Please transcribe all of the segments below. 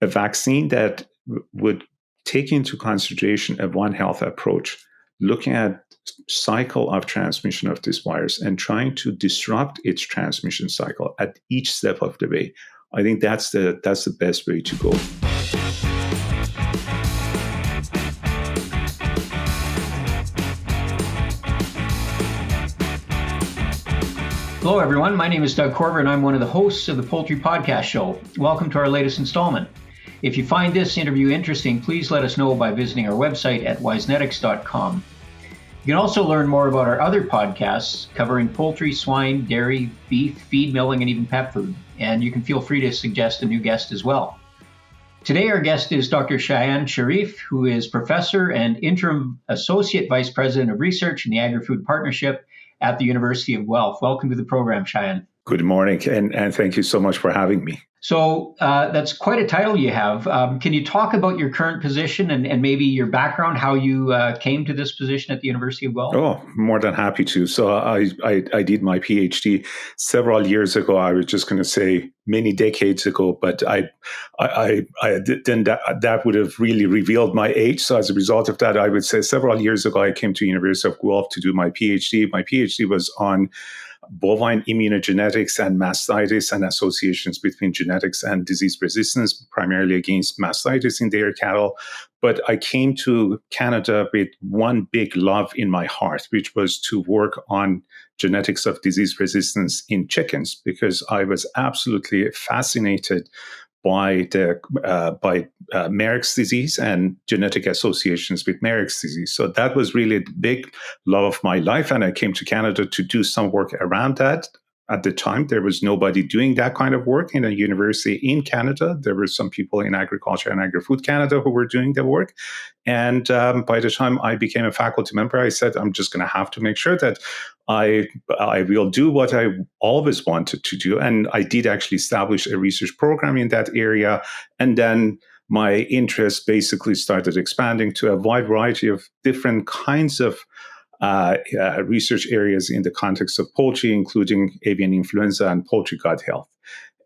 a vaccine that would take into consideration a One Health approach, looking at cycle of transmission of this virus and trying to disrupt its transmission cycle at each step of the way. I think that's the best way to go. Hello, everyone. My name is Doug Korver, and I'm one of the hosts of the Poultry Podcast Show. Welcome to our latest installment. If you find this interview interesting, please let us know by visiting our website at wisenetics.com. You can also learn more about our other podcasts covering poultry, swine, dairy, beef, feed milling, and even pet food. And you can feel free to suggest a new guest as well. Today, our guest is Dr. Shayan Sharif, who is professor and interim associate vice president of research in the Agri-Food Partnership at the University of Guelph. Welcome to the program, Shayan. Good morning, and thank you so much for having me. So that's quite a title you have. Can you talk about your current position and maybe your background, how you came to this position at the University of Guelph? Oh, more than happy to. So I did my PhD several years ago. I was just going to say many decades ago, but then that would have really revealed my age. So as a result of that, I would say several years ago, I came to University of Guelph to do my PhD. My PhD was on bovine immunogenetics and mastitis and associations between genetics and disease resistance, primarily against mastitis in dairy cattle. But I came to Canada with one big love in my heart, which was to work on genetics of disease resistance in chickens, because I was absolutely fascinated by Marek's disease and genetic associations with Marek's disease. So that was really the big love of my life. And I came to Canada to do some work around that. At the time, there was nobody doing that kind of work in a university in Canada. There were some people in Agriculture and Agri-Food Canada who were doing the work. And by the time I became a faculty member, I said, I'm just going to have to make sure that I will do what I always wanted to do. And I did actually establish a research program in that area. And then my interest basically started expanding to a wide variety of different kinds of research areas in the context of poultry, including avian influenza and poultry gut health.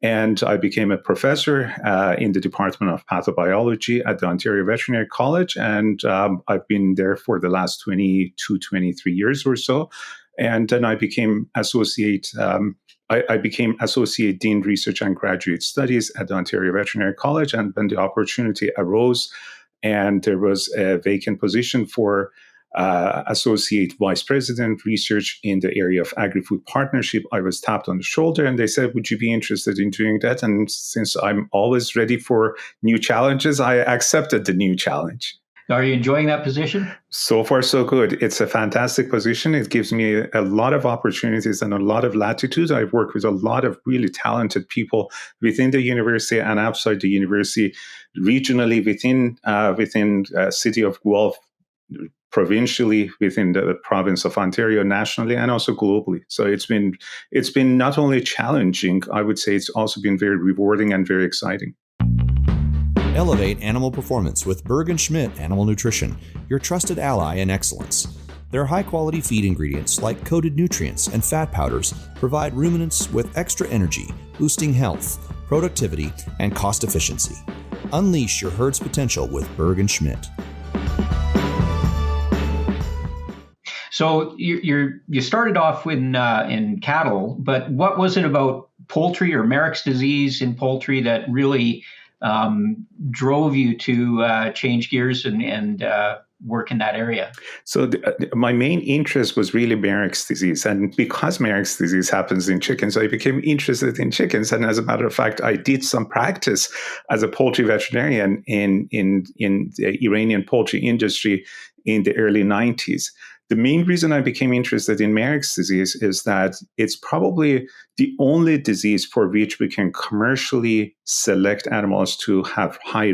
And I became a professor in the Department of Pathobiology at the Ontario Veterinary College. And I've been there for the last 22, 23 years or so. And then I became associate Dean Research and Graduate Studies at the Ontario Veterinary College. And when the opportunity arose and there was a vacant position for Associate Vice President Research in the area of Agri-Food Partnership, I was tapped on the shoulder and they said, would you be interested in doing that? And since I'm always ready for new challenges, I accepted the new challenge. Are you enjoying that position? So far, so good. It's a fantastic position. It gives me a lot of opportunities and a lot of latitude. I've worked with a lot of really talented people within the university and outside the university, regionally within city of Guelph, provincially within the province of Ontario, nationally, and also globally. So it's been not only challenging, I would say it's also been very rewarding and very exciting. Elevate animal performance with Berg & Schmidt Animal Nutrition, your trusted ally in excellence. Their high-quality feed ingredients like coated nutrients and fat powders provide ruminants with extra energy, boosting health, productivity, and cost efficiency. Unleash your herd's potential with Berg & Schmidt. So you started off in cattle, but what was it about poultry or Marek's disease in poultry that really drove you to change gears and work in that area? So my main interest was really Marek's disease. And because Marek's disease happens in chickens, I became interested in chickens. And as a matter of fact, I did some practice as a poultry veterinarian in the Iranian poultry industry in the early 90s. The main reason I became interested in Marek's disease is that it's probably the only disease for which we can commercially select animals to have high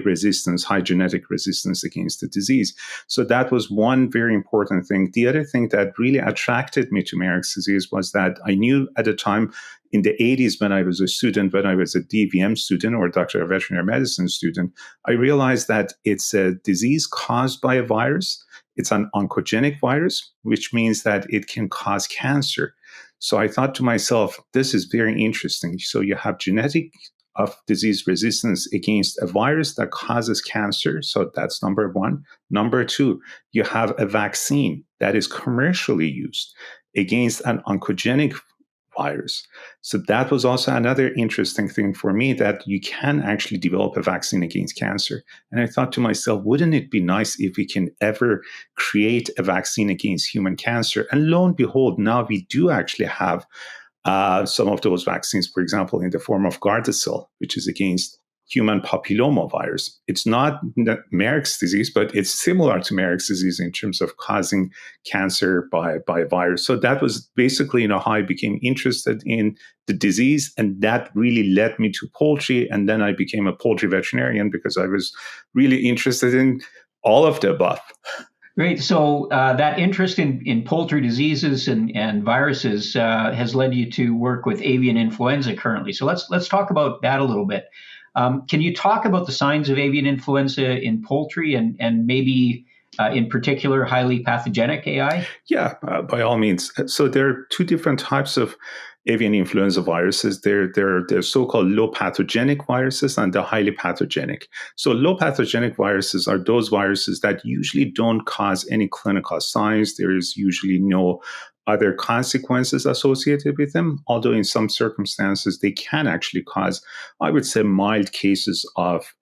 genetic resistance against the disease. So that was one very important thing. The other thing that really attracted me to Marek's disease was that I knew at the time in the 80s when I was a student, when I was a DVM student or Doctor of Veterinary Medicine student, I realized that it's a disease caused by a virus. It's an oncogenic virus, which means that it can cause cancer. So I thought to myself, this is very interesting. So you have genetic of disease resistance against a virus that causes cancer. So that's number one. Number two, you have a vaccine that is commercially used against an oncogenic virus. So that was also another interesting thing for me, that you can actually develop a vaccine against cancer. And I thought to myself, wouldn't it be nice if we can ever create a vaccine against human cancer? And lo and behold, now we do actually have some of those vaccines, for example, in the form of Gardasil, which is against human papillomavirus. It's not Merck's disease, but it's similar to Merck's disease in terms of causing cancer by a virus. So that was basically, how I became interested in the disease, and that really led me to poultry. And then I became a poultry veterinarian because I was really interested in all of the above. Great. So that interest in poultry diseases and viruses has led you to work with avian influenza currently. So let's talk about that a little bit. Can you talk about the signs of avian influenza in poultry and maybe in particular highly pathogenic AI? Yeah, by all means. So there are two different types of avian influenza viruses. They're so-called low pathogenic viruses and the highly pathogenic. So low pathogenic viruses are those viruses that usually don't cause any clinical signs. There is usually no other consequences associated with them, although in some circumstances they can actually cause, I would say, mild cases of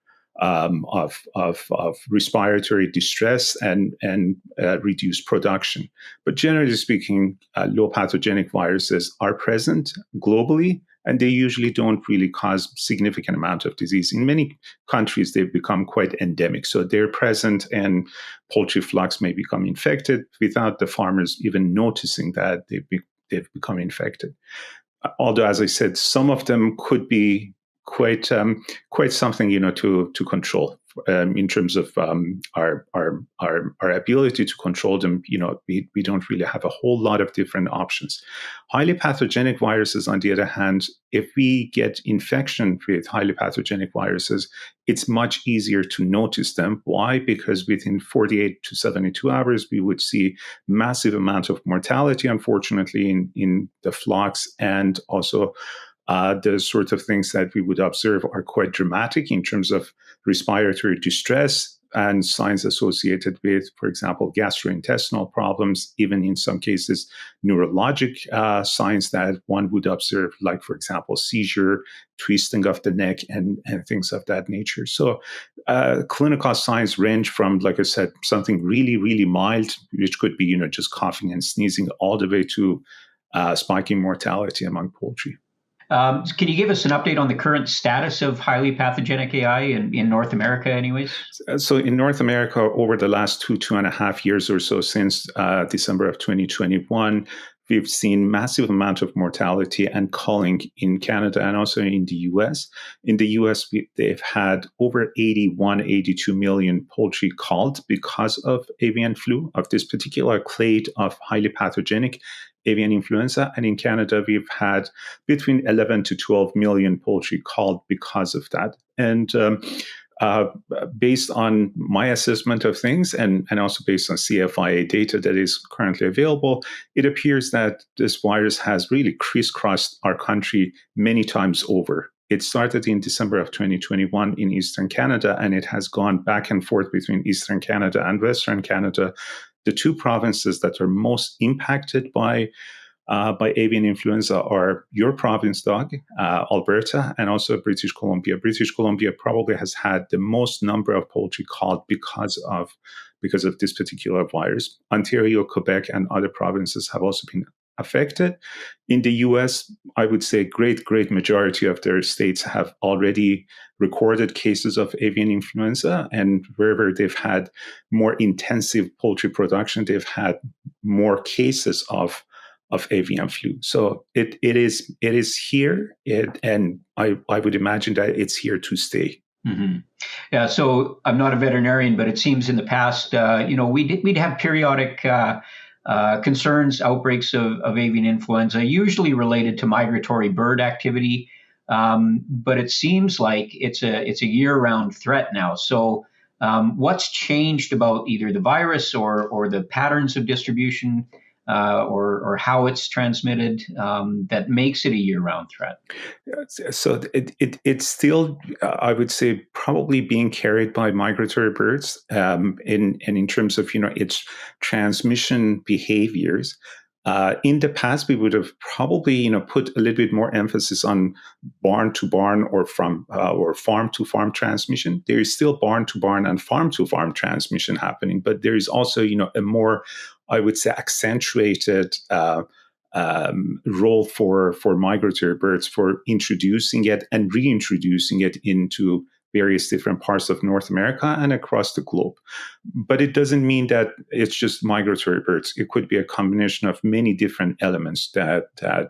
respiratory distress and reduced production. But generally speaking, low pathogenic viruses are present globally, and they usually don't really cause significant amount of disease. In many countries, they've become quite endemic. So they're present, and poultry flocks may become infected without the farmers even noticing that they've become infected. Although, as I said, some of them could be quite something to control in terms of our ability to control them. We don't really have a whole lot of different options. Highly pathogenic viruses, on the other hand, if we get infection with highly pathogenic viruses, it's much easier to notice them. Why? Because within 48 to 72 hours, we would see massive amount of mortality, unfortunately, in the flocks, and also the sort of things that we would observe are quite dramatic in terms of respiratory distress and signs associated with, for example, gastrointestinal problems, even in some cases, neurologic signs that one would observe, like, for example, seizure, twisting of the neck, and things of that nature. So clinical signs range from, like I said, something really, really mild, which could be, just coughing and sneezing, all the way to spiking mortality among poultry. Can you give us an update on the current status of highly pathogenic AI in North America anyways? So in North America, over the last 2.5 years or so, since December of 2021, we've seen massive amount of mortality and culling in Canada and also in the US. In the US, they've had over 82 million poultry culled because of avian flu, of this particular clade of highly pathogenic avian influenza. And in Canada, we've had between 11 to 12 million poultry culled because of that. And based on my assessment of things and also based on CFIA data that is currently available, it appears that this virus has really crisscrossed our country many times over. It started in December of 2021 in Eastern Canada, and it has gone back and forth between Eastern Canada and Western Canada. The two provinces that are most impacted by avian influenza are your province, Doug, Alberta, and also British Columbia. British Columbia probably has had the most number of poultry culled because of this particular virus. Ontario, Quebec, and other provinces have also been affected. In the US, I would say great majority of their states have already recorded cases of avian influenza, and wherever they've had more intensive poultry production, they've had more cases of avian flu. So it is here, and I would imagine that it's here to stay. Mm-hmm. Yeah. So I'm not a veterinarian, but it seems in the past, we'd have periodic concerns, outbreaks of avian influenza, usually related to migratory bird activity. But it seems like it's a year-round threat now. So what's changed about either the virus or the patterns of distribution or how it's transmitted that makes it a year-round threat? So it's still, I would say, probably being carried by migratory birds in terms of its transmission behaviors. In the past, we would have probably put a little bit more emphasis on barn to barn or farm to farm transmission. There is still barn to barn and farm to farm transmission happening, but there is also a more, I would say, accentuated role for migratory birds for introducing it and reintroducing it into various different parts of North America and across the globe. But it doesn't mean that it's just migratory birds. It could be a combination of many different elements that are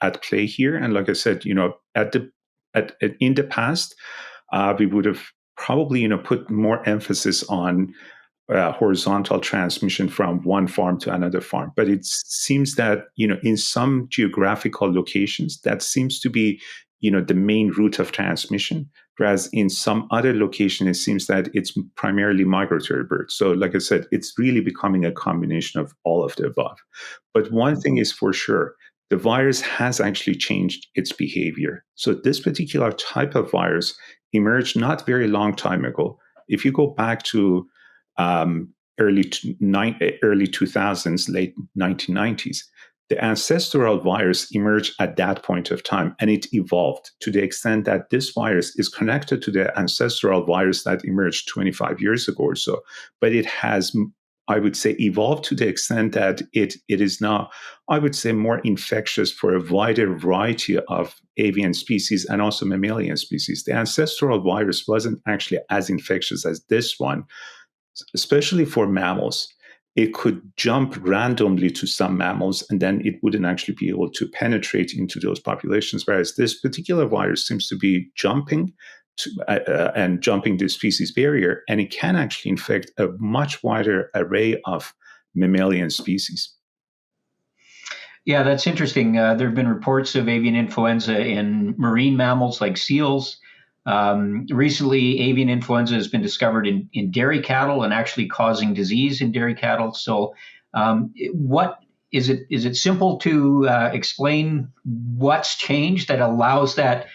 at play here. And like I said, in the past, we would have probably put more emphasis on horizontal transmission from one farm to another farm. But it seems that, in some geographical locations, that seems to be, the main route of transmission. Whereas in some other location, it seems that it's primarily migratory birds. So like I said, it's really becoming a combination of all of the above. But one thing is for sure, the virus has actually changed its behavior. So this particular type of virus emerged not very long time ago. If you go back to early 2000s, late 1990s, the ancestral virus emerged at that point of time, and it evolved to the extent that this virus is connected to the ancestral virus that emerged 25 years ago or so. But it has, I would say, evolved to the extent that it is now, I would say, more infectious for a wider variety of avian species and also mammalian species. The ancestral virus wasn't actually as infectious as this one, especially for mammals. It could jump randomly to some mammals, and then it wouldn't actually be able to penetrate into those populations. Whereas this particular virus seems to be jumping the species barrier, and it can actually infect a much wider array of mammalian species. Yeah, that's interesting. There have been reports of avian influenza in marine mammals like seals. Recently, avian influenza has been discovered in dairy cattle and actually causing disease in dairy cattle. So, what is it? Is it simple to explain what's changed that allows that?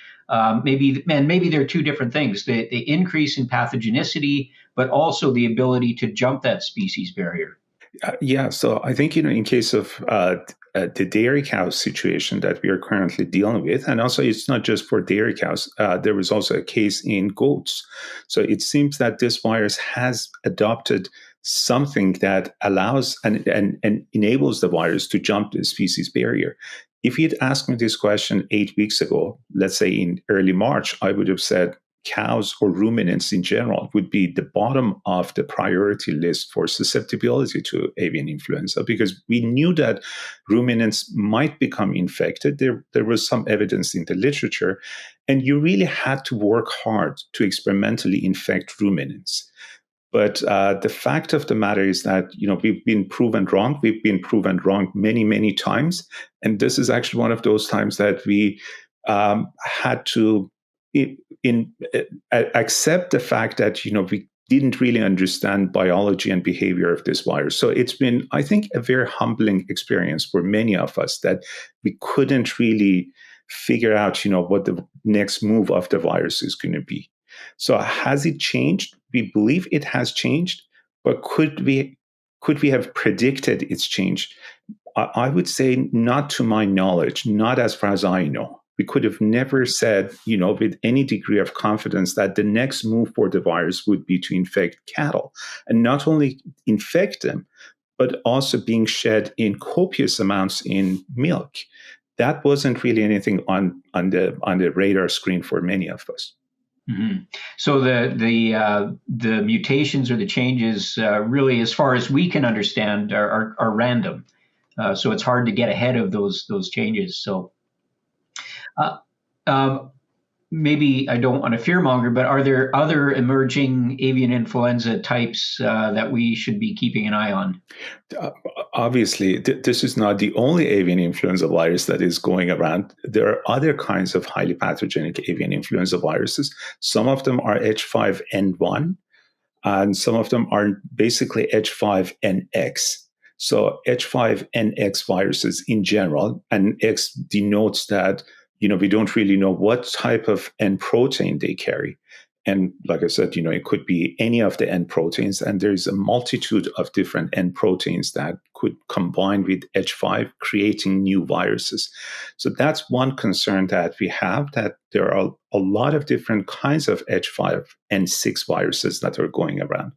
Maybe there are two different things: the increase in pathogenicity, but also the ability to jump that species barrier. Yeah, so I think in case of the dairy cow situation that we are currently dealing with, and also it's not just for dairy cows. There was also a case in goats. So it seems that this virus has adopted something that allows and enables the virus to jump the species barrier. If you'd asked me this question 8 weeks ago, let's say in early March, I would have said cows or ruminants in general would be the bottom of the priority list for susceptibility to avian influenza, because we knew that ruminants might become infected. There was some evidence in the literature, and you really had to work hard to experimentally infect ruminants. But the fact of the matter is that, we've been proven wrong. We've been proven wrong many, many times. And this is actually one of those times that we had to accept the fact that we didn't really understand biology and behavior of this virus. So it's been, I think, a very humbling experience for many of us that we couldn't really figure out what the next move of the virus is going to be. So has it changed? We believe it has changed, but could we have predicted its change? I would say not to my knowledge, not as far as I know. We could have never said, with any degree of confidence that the next move for the virus would be to infect cattle, and not only infect them, but also being shed in copious amounts in milk. That wasn't really anything on the radar screen for many of us. Mm-hmm. So the mutations or the changes, really, as far as we can understand, are random. So it's hard to get ahead of those changes. So. Maybe I don't want to fearmonger, but are there other emerging avian influenza types that we should be keeping an eye on? Obviously, this is not the only avian influenza virus that is going around. There are other kinds of highly pathogenic avian influenza viruses. Some of them are H5N1, and some of them are basically H5NX. So H5NX viruses in general, and X denotes that, we don't really know what type of N protein they carry. And like I said, it could be any of the N proteins, and there's a multitude of different N proteins that could combine with H5, creating new viruses. So that's one concern that we have, that there are a lot of different kinds of H5N6 viruses that are going around.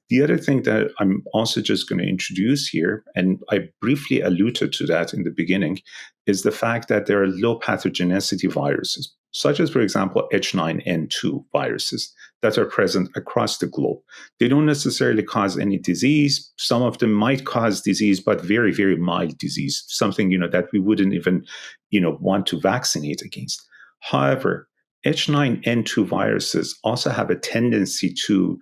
The other thing that I'm also just going to introduce here, and I briefly alluded to that in the beginning, is the fact that there are low pathogenicity viruses, such as, for example, H9N2 viruses that are present across the globe. They don't necessarily cause any disease. Some of them might cause disease, but very, very mild disease, something, that we wouldn't even, want to vaccinate against. However, H9N2 viruses also have a tendency to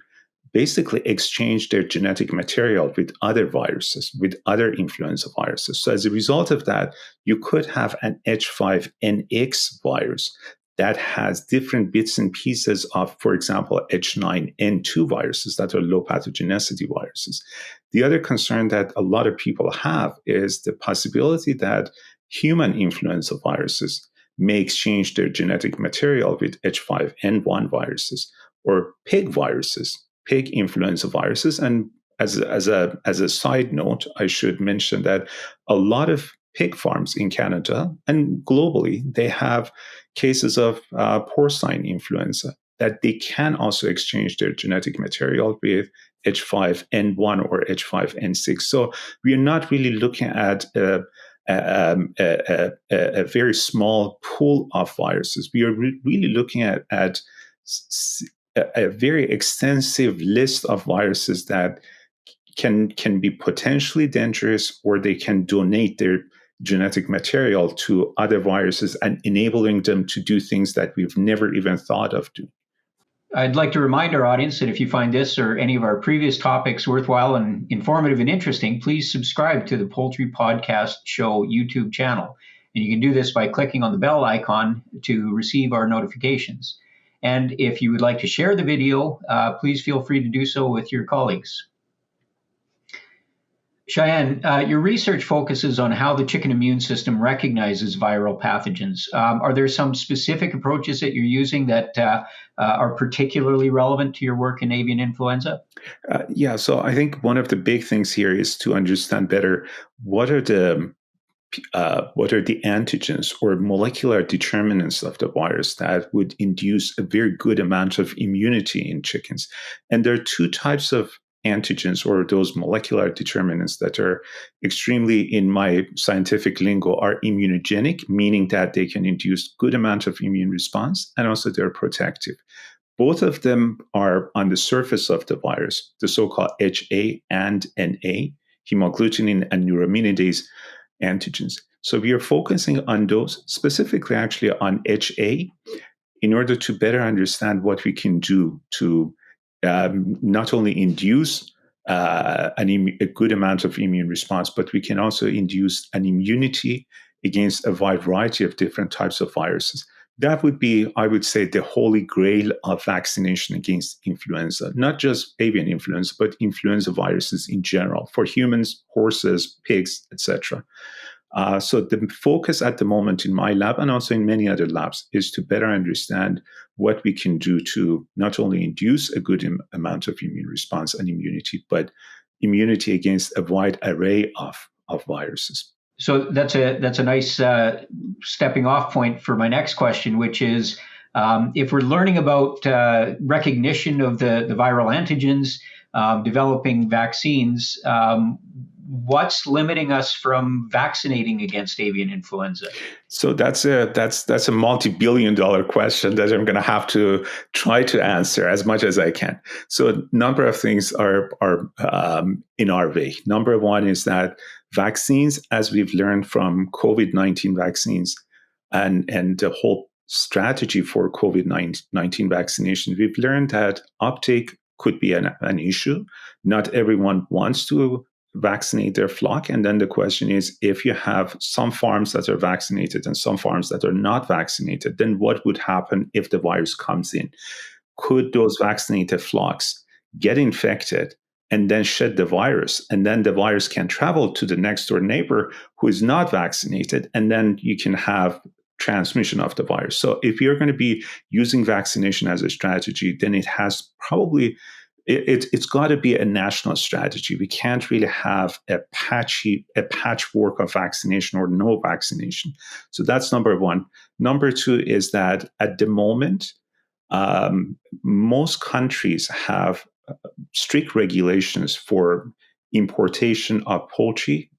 basically exchange their genetic material with other viruses, with other influenza viruses. So as a result of that, you could have an H5NX virus that has different bits and pieces of, for example, H9N2 viruses that are low pathogenicity viruses. The other concern that a lot of people have is the possibility that human influenza viruses may exchange their genetic material with H5N1 viruses or pig viruses, pig influenza viruses. And as a side note, I should mention that a lot of pig farms in Canada and globally, they have cases of porcine influenza that they can also exchange their genetic material with H5N1 or H5N6. So we are not really looking at a very small pool of viruses. We are really looking at a very extensive list of viruses that can be potentially dangerous, or they can donate their genetic material to other viruses and enabling them to do things that we've never even thought of doing. I'd like to remind our audience that if you find this or any of our previous topics worthwhile and informative and interesting, please subscribe to the Poultry Podcast Show YouTube channel. And you can do this by clicking on the bell icon to receive our notifications. And if you would like to share the video, please feel free to do so with your colleagues. Shayan, your research focuses on how the chicken immune system recognizes viral pathogens. Are there some specific approaches that you're using that are particularly relevant to your work in avian influenza? Yeah, so I think one of the big things here is to understand better what are the antigens or molecular determinants of the virus that would induce a very good amount of immunity in chickens. And there are two types of antigens, or those molecular determinants, that are extremely, in my scientific lingo, are immunogenic, meaning that they can induce good amount of immune response, and also they're protective. Both of them are on the surface of the virus, the so-called HA and NA, hemagglutinin and neuraminidase antigens. So we are focusing on those, specifically actually on HA, in order to better understand what we can do to not only induce a good amount of immune response, but we can also induce an immunity against a wide variety of different types of viruses. That would be, I would say, the holy grail of vaccination against influenza, not just avian influenza, but influenza viruses in general for humans, horses, pigs, etc. So the focus at the moment in my lab and also in many other labs is to better understand what we can do to not only induce a good amount of immune response and immunity, but immunity against a wide array of viruses. So that's a nice stepping off point for my next question, which is if we're learning about recognition of the viral antigens, developing vaccines, what's limiting us from vaccinating against avian influenza? So that's a multi-billion-dollar question that I'm going to have to try to answer as much as I can. So a number of things are in our way. Number one is that vaccines, as we've learned from COVID-19 vaccines and the whole strategy for COVID-19 vaccination, we've learned that uptake could be an issue. Not everyone wants to vaccinate their flock. And then the question is, if you have some farms that are vaccinated and some farms that are not vaccinated, then what would happen if the virus comes in? Could those vaccinated flocks get infected and then shed the virus. And then the virus can travel to the next door neighbor who is not vaccinated. And then you can have transmission of the virus. So if you're going to be using vaccination as a strategy, then it has probably, it's got to be a national strategy. We can't really have a patchwork of vaccination or no vaccination. So that's number one. Number two is that at the moment, most countries have strict regulations for importation of poultry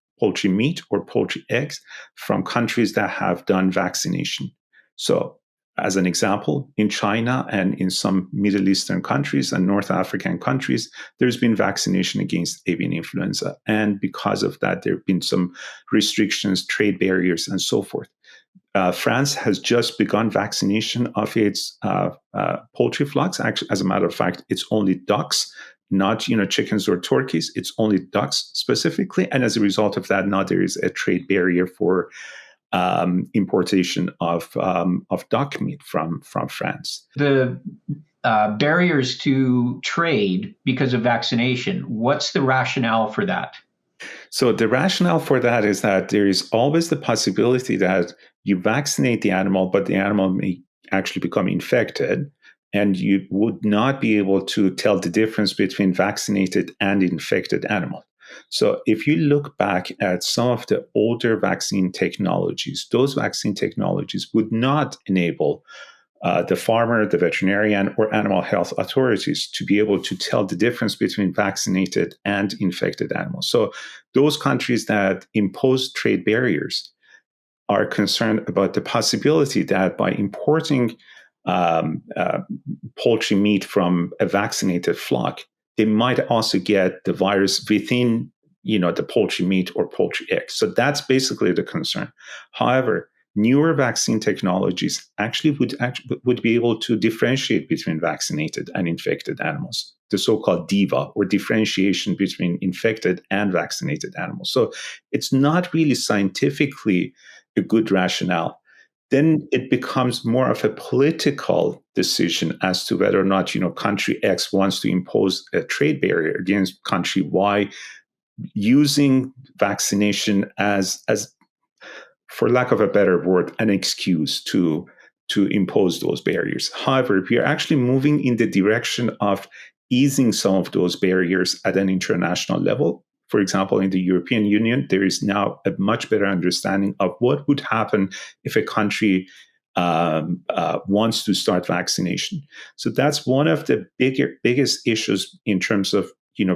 meat or poultry eggs from countries that have done vaccination. So, as an example, in China and in some Middle Eastern countries and North African countries, there's been vaccination against avian influenza. And because of that, there have been some restrictions, trade barriers, and so forth. France has just begun vaccination of its poultry flocks. Actually, as a matter of fact, it's only ducks, not chickens or turkeys. It's only ducks specifically, and as a result of that, now there is a trade barrier for importation of duck meat from France. The barriers to trade because of vaccination. What's the rationale for that? So the rationale for that is that there is always the possibility that you vaccinate the animal, but the animal may actually become infected, and you would not be able to tell the difference between vaccinated and infected animal. So if you look back at some of the older vaccine technologies, those vaccine technologies would not enable the farmer, the veterinarian, or animal health authorities to be able to tell the difference between vaccinated and infected animals. So those countries that impose trade barriers are concerned about the possibility that by importing poultry meat from a vaccinated flock, they might also get the virus within, the poultry meat or poultry eggs. So that's basically the concern. However, newer vaccine technologies actually would be able to differentiate between vaccinated and infected animals, the so-called DIVA, or differentiation between infected and vaccinated animals. So it's not really scientifically a good rationale. Then it becomes more of a political decision as to whether or not, country X wants to impose a trade barrier against country Y, using vaccination as for lack of a better word, an excuse to impose those barriers. However, we are actually moving in the direction of easing some of those barriers at an international level. For example, in the European Union, there is now a much better understanding of what would happen if a country wants to start vaccination. So that's one of the biggest issues in terms of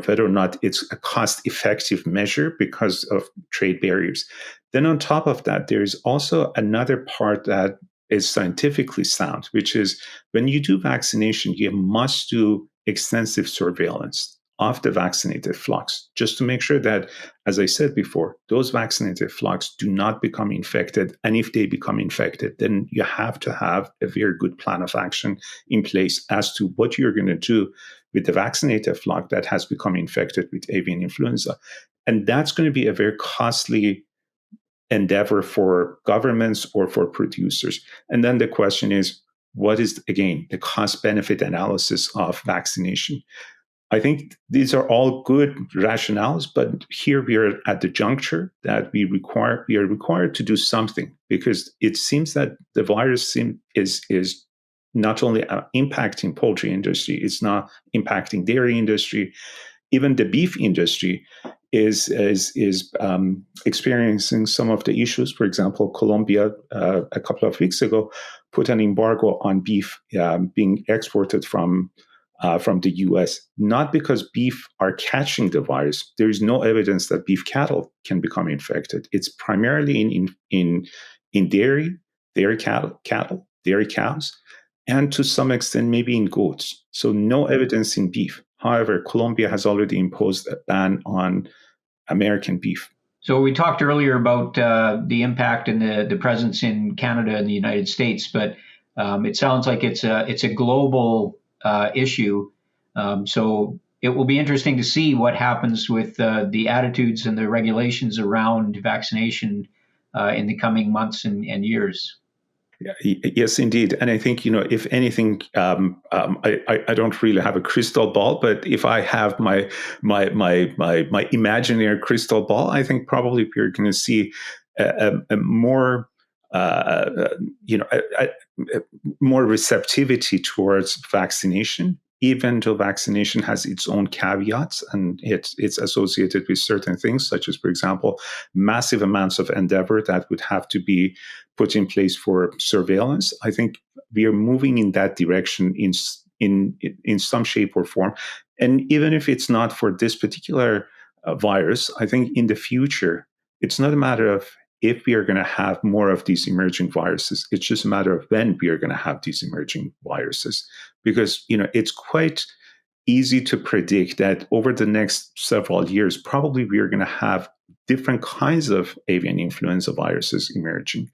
whether or not it's a cost-effective measure because of trade barriers. Then on top of that, there is also another part that is scientifically sound, which is when you do vaccination, you must do extensive surveillance of the vaccinated flocks, just to make sure that, as I said before, those vaccinated flocks do not become infected. And if they become infected, then you have to have a very good plan of action in place as to what you're going to do with the vaccinated flock that has become infected with avian influenza. And that's going to be a very costly endeavor for governments or for producers. And then the question is, what is, again, the cost-benefit analysis of vaccination? I think these are all good rationales, but here we are at the juncture that we are required to do something, because it seems that the virus is not only impacting poultry industry, it's not impacting dairy industry. Even the beef industry is experiencing some of the issues. For example, Colombia a couple of weeks ago put an embargo on beef being exported from the U.S., not because beef are catching the virus. There is no evidence that beef cattle can become infected. It's primarily in dairy cattle, dairy cows, and to some extent maybe in goats. So no evidence in beef. However, Colombia has already imposed a ban on American beef. So we talked earlier about the impact and the presence in Canada and the United States, but it sounds like it's a global issue. So it will be interesting to see what happens with the attitudes and the regulations around vaccination in the coming months and years. Yes, indeed. And I think, if anything, I don't really have a crystal ball, but if I have my imaginary crystal ball, I think probably we're going to see a more, more receptivity towards vaccination, even though vaccination has its own caveats and it's associated with certain things, such as, for example, massive amounts of endeavor that would have to be put in place for surveillance. I think we are moving in that direction in some shape or form. And even if it's not for this particular virus, I think in the future, it's not a matter of if we are going to have more of these emerging viruses. It's just a matter of when we are going to have these emerging viruses. Because, it's quite easy to predict that over the next several years, probably we are going to have different kinds of avian influenza viruses emerging.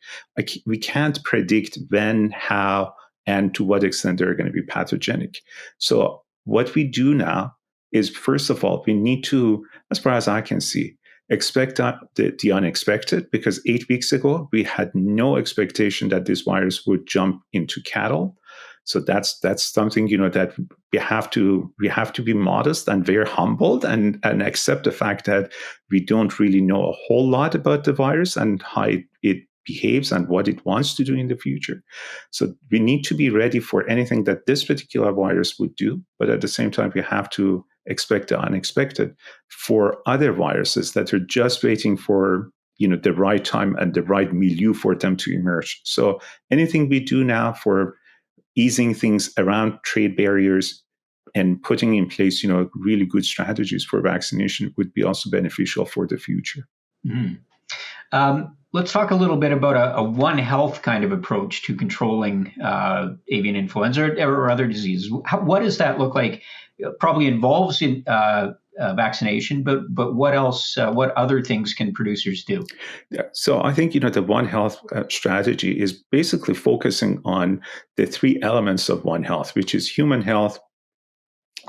We can't predict when, how, and to what extent they're going to be pathogenic. So what we do now is, first of all, we need to, as far as I can see, expect the unexpected, because 8 weeks ago, we had no expectation that this virus would jump into cattle. So that's something, that we have to be modest and very humbled and accept the fact that we don't really know a whole lot about the virus and how it behaves and what it wants to do in the future. So we need to be ready for anything that this particular virus would do, but at the same time, we have to expect the unexpected for other viruses that are just waiting for the right time and the right milieu for them to emerge. So anything we do now for easing things around trade barriers and putting in place really good strategies for vaccination would be also beneficial for the future. Mm-hmm. Let's talk a little bit about a One Health kind of approach to controlling avian influenza or other diseases. What does that look like? It probably involves in vaccination, but what else? What other things can producers do? Yeah, so I think the One Health strategy is basically focusing on the three elements of One Health, which is human health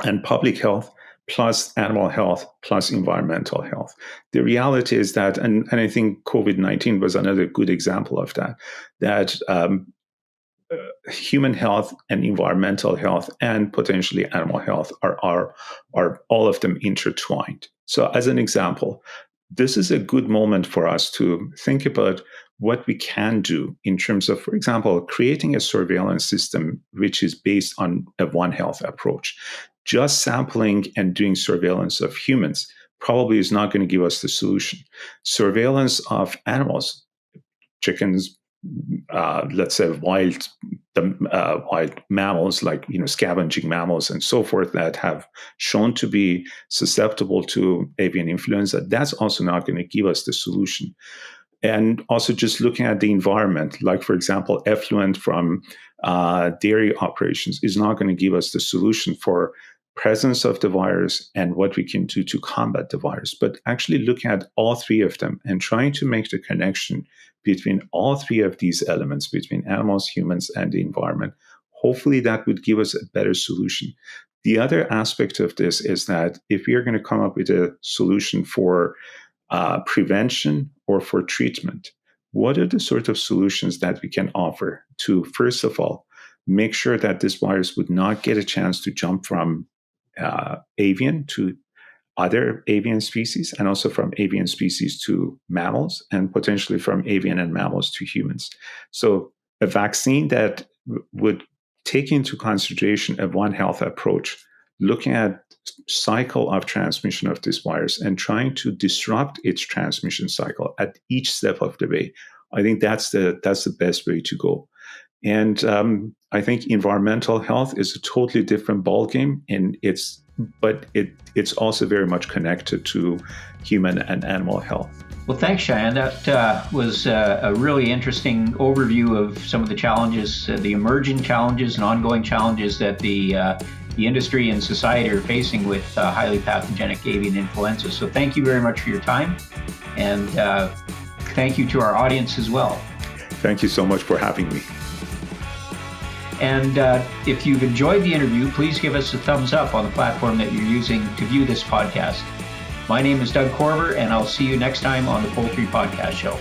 and public health, plus animal health, plus environmental health. The reality is that, and I think COVID-19 was another good example of that human health and environmental health and potentially animal health are all of them intertwined. So as an example, this is a good moment for us to think about what we can do in terms of, for example, creating a surveillance system which is based on a One Health approach. Just sampling and doing surveillance of humans probably is not going to give us the solution. Surveillance of animals, chickens, let's say wild mammals like scavenging mammals and so forth that have shown to be susceptible to avian influenza, that's also not going to give us the solution. And also just looking at the environment, like for example, effluent from dairy operations is not going to give us the solution for presence of the virus and what we can do to combat the virus. But actually looking at all three of them and trying to make the connection between all three of these elements, between animals, humans, and the environment, hopefully that would give us a better solution. The other aspect of this is that if we are going to come up with a solution for prevention or for treatment, what are the sort of solutions that we can offer to, first of all, make sure that this virus would not get a chance to jump from avian to other avian species, and also from avian species to mammals, and potentially from avian and mammals to humans. So a vaccine that would take into consideration a One Health approach, looking at cycle of transmission of this virus and trying to disrupt its transmission cycle at each step of the way, I think that's the best way to go. And I think environmental health is a totally different ballgame, and it's also very much connected to human and animal health. Well, thanks, Shayan. That was a really interesting overview of some of the challenges, the emerging challenges and ongoing challenges that the industry and society are facing with highly pathogenic avian influenza. So thank you very much for your time, and thank you to our audience as well. Thank you so much for having me. And if you've enjoyed the interview, please give us a thumbs up on the platform that you're using to view this podcast. My name is Doug Corver, and I'll see you next time on the Poultry Podcast Show.